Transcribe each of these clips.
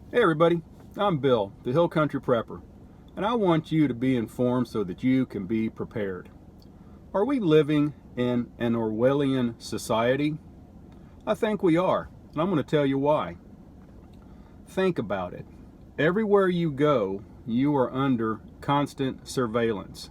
Hey everybody, I'm Bill, the Hill Country Prepper, and I want you to be informed so that you can be prepared. Are we living in an Orwellian society? I think we are, and I'm going to tell you why. Think about it. Everywhere you go, you are under constant surveillance.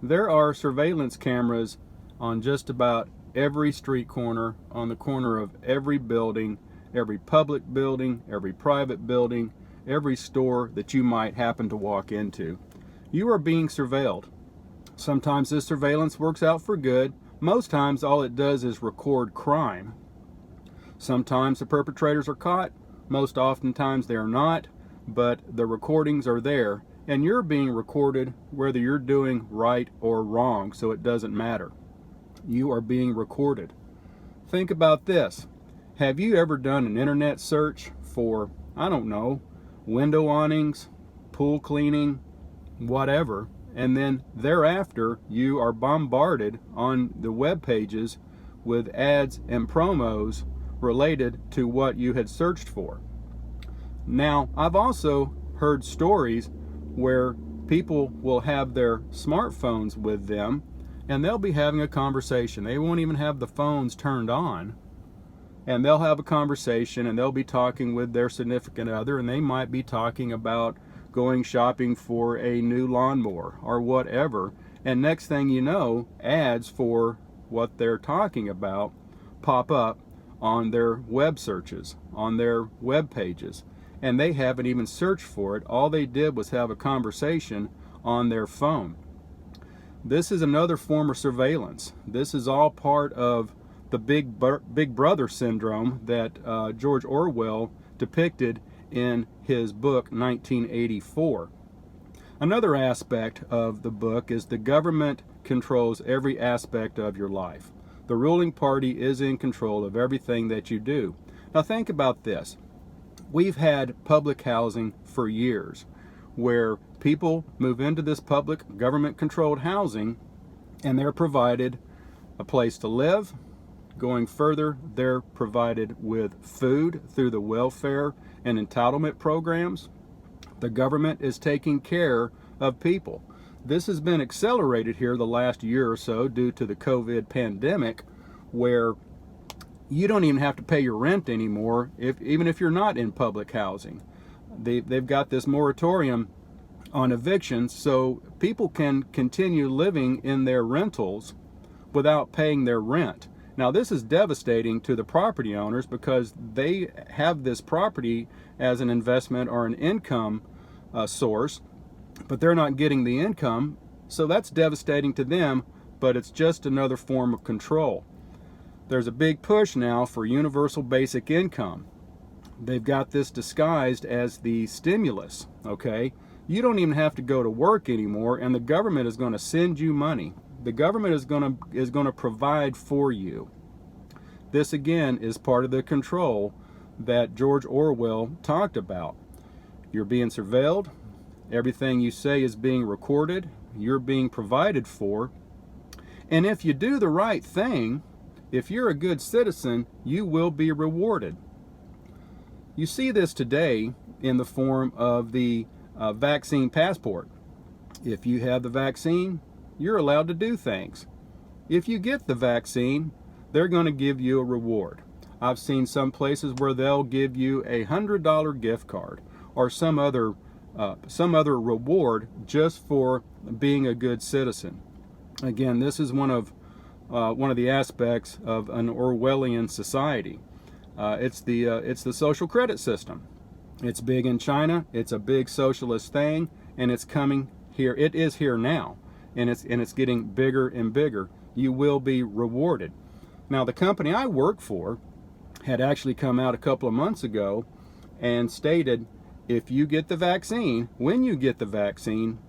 There are surveillance cameras on just about every street corner, on the corner of every building, every public building, every private building, every store that you might happen to walk into. You are being surveilled. Sometimes this surveillance works out for good. Most times all it does is record crime. Sometimes the perpetrators are caught. Most oftentimes they are not, but the recordings are there, and you're being recorded whether you're doing right or wrong, so it doesn't matter. You are being recorded. Think about this. Have you ever done an internet search for, I don't know, window awnings, pool cleaning, whatever, and then thereafter you are bombarded on the web pages with ads and promos related to what you had searched for? Now, I've also heard stories where people will have their smartphones with them and they'll be having a conversation. They won't even have the phones turned on. And they'll have a conversation and they'll be talking with their significant other, and they might be talking about going shopping for a new lawnmower or whatever. And next thing you know, ads for what they're talking about pop up on their web searches, on their web pages. And they haven't even searched for it. All they did was have a conversation on their phone. This is another form of surveillance. This is all part of the big brother syndrome that George Orwell depicted in his book 1984. Another aspect of the book is the government controls every aspect of your life. The ruling party is in control of everything that you do. Now think about this. We've had public housing for years where people move into this public government controlled housing and they're provided a place to live. Going further, they're provided with food through the welfare and entitlement programs. The government is taking care of people. This has been accelerated here the last year or so due to the COVID pandemic, where you don't even have to pay your rent anymore, even if you're not in public housing. They've got this moratorium on evictions, so people can continue living in their rentals without paying their rent. Now, this is devastating to the property owners because they have this property as an investment or an income source, but they're not getting the income. So that's devastating to them, but it's just another form of control. There's a big push now for universal basic income. They've got this disguised as the stimulus, okay? You don't even have to go to work anymore, and the government is going to send you money. The government is going to provide for you. This again is part of the control that George Orwell talked about. You're being surveilled. Everything you say is being recorded. You're being provided for. And if you do the right thing, if you're a good citizen, you will be rewarded. You see this today in the form of the vaccine passport. If you have the vaccine, you're allowed to do things. If you get the vaccine, they're going to give you a reward. I've seen some places where they'll give you a $100 gift card or some other reward just for being a good citizen. Again, this is one of the aspects of an Orwellian society. It's the social credit system. It's big in China. It's a big socialist thing, and it's coming here. It is here now. And it's getting bigger and bigger. You will be rewarded. Now, the company I work for had actually come out a couple of months ago and stated, if you get the vaccine, when you get the vaccine,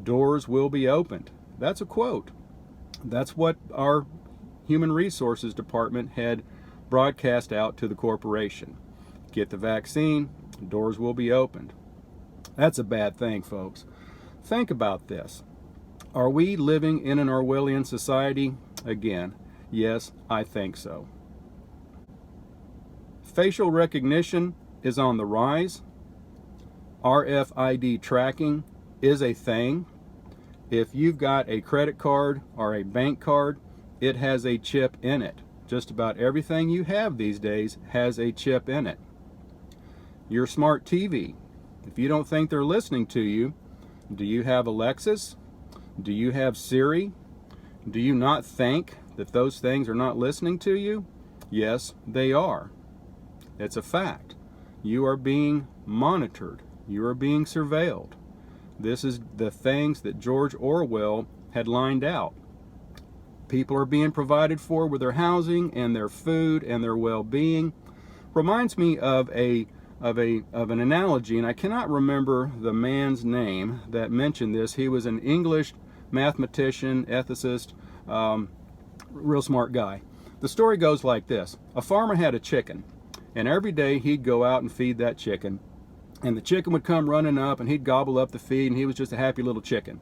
doors will be opened. That's a quote. That's what our Human Resources Department had broadcast out to the corporation. Get the vaccine, doors will be opened. That's a bad thing, folks. Think about this. Are we living in an Orwellian society? Again, yes, I think so. Facial recognition is on the rise. RFID tracking is a thing. If you've got a credit card or a bank card, it has a chip in it. Just about everything you have these days has a chip in it. Your smart TV, if you don't think they're listening to you, do you have Alexis? Do you have Siri? Do you not think that those things are not listening to you? Yes, they are. It's a fact. You are being monitored. You are being surveilled. This is the things that George Orwell had lined out. People are being provided for with their housing and their food and their well-being. Reminds me of an analogy, and I cannot remember the man's name that mentioned this. He was an English mathematician, ethicist, real smart guy. The story goes like this. A farmer had a chicken, and every day he'd go out and feed that chicken, and the chicken would come running up and he'd gobble up the feed, and he was just a happy little chicken.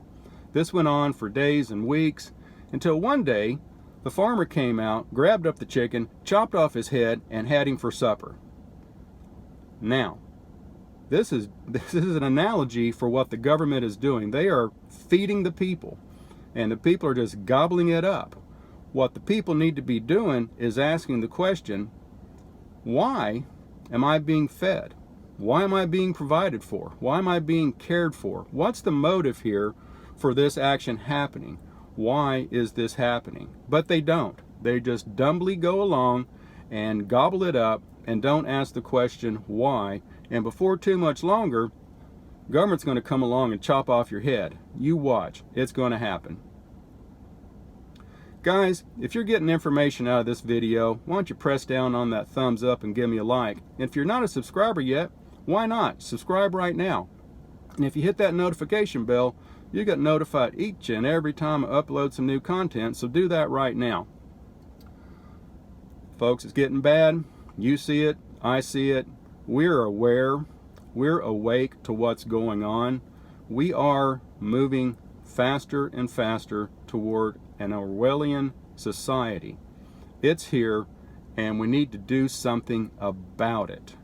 This went on for days and weeks, until one day the farmer came out, grabbed up the chicken, chopped off his head, and had him for supper. Now, this is an analogy for what the government is doing. They are feeding the people, and the people are just gobbling it up. What the people need to be doing is asking the question, why am I being fed? Why am I being provided for? Why am I being cared for? What's the motive here for this action happening? Why is this happening? But they don't. They just dumbly go along and gobble it up and don't ask the question why. And before too much longer, government's going to come along and chop off your head. You watch. It's going to happen. Guys, if you're getting information out of this video, why don't you press down on that thumbs up and give me a like. And if you're not a subscriber yet, why not? Subscribe right now. And if you hit that notification bell, you get notified each and every time I upload some new content, so do that right now. Folks, it's getting bad. You see it, I see it. We're aware, we're awake to what's going on. We are moving faster and faster toward an Orwellian society. It's here, and we need to do something about it.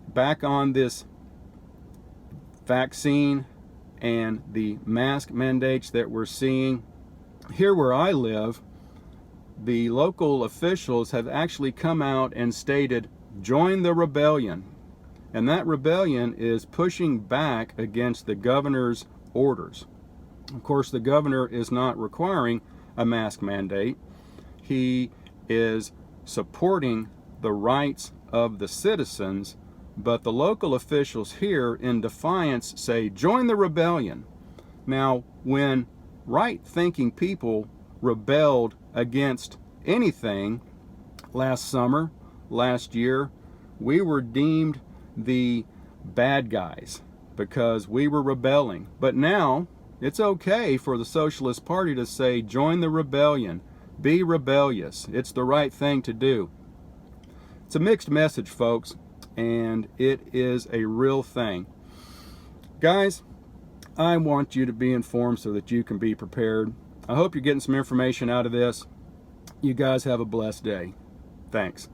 Back on this vaccine and the mask mandates that we're seeing, here where I live, the local officials have actually come out and stated, join the rebellion. And that rebellion is pushing back against the governor's orders. Of course, the governor is not requiring a mask mandate. He is supporting the rights of the citizens, but the local officials here in defiance say, join the rebellion. Now, when right-thinking people rebelled against anything last summer, last year, we were deemed the bad guys because we were rebelling. But now it's okay for the Socialist Party to say, join the rebellion, be rebellious. It's the right thing to do. It's a mixed message, folks, and it is a real thing. Guys, I want you to be informed so that you can be prepared. I hope you're getting some information out of this. You guys have a blessed day. Thanks.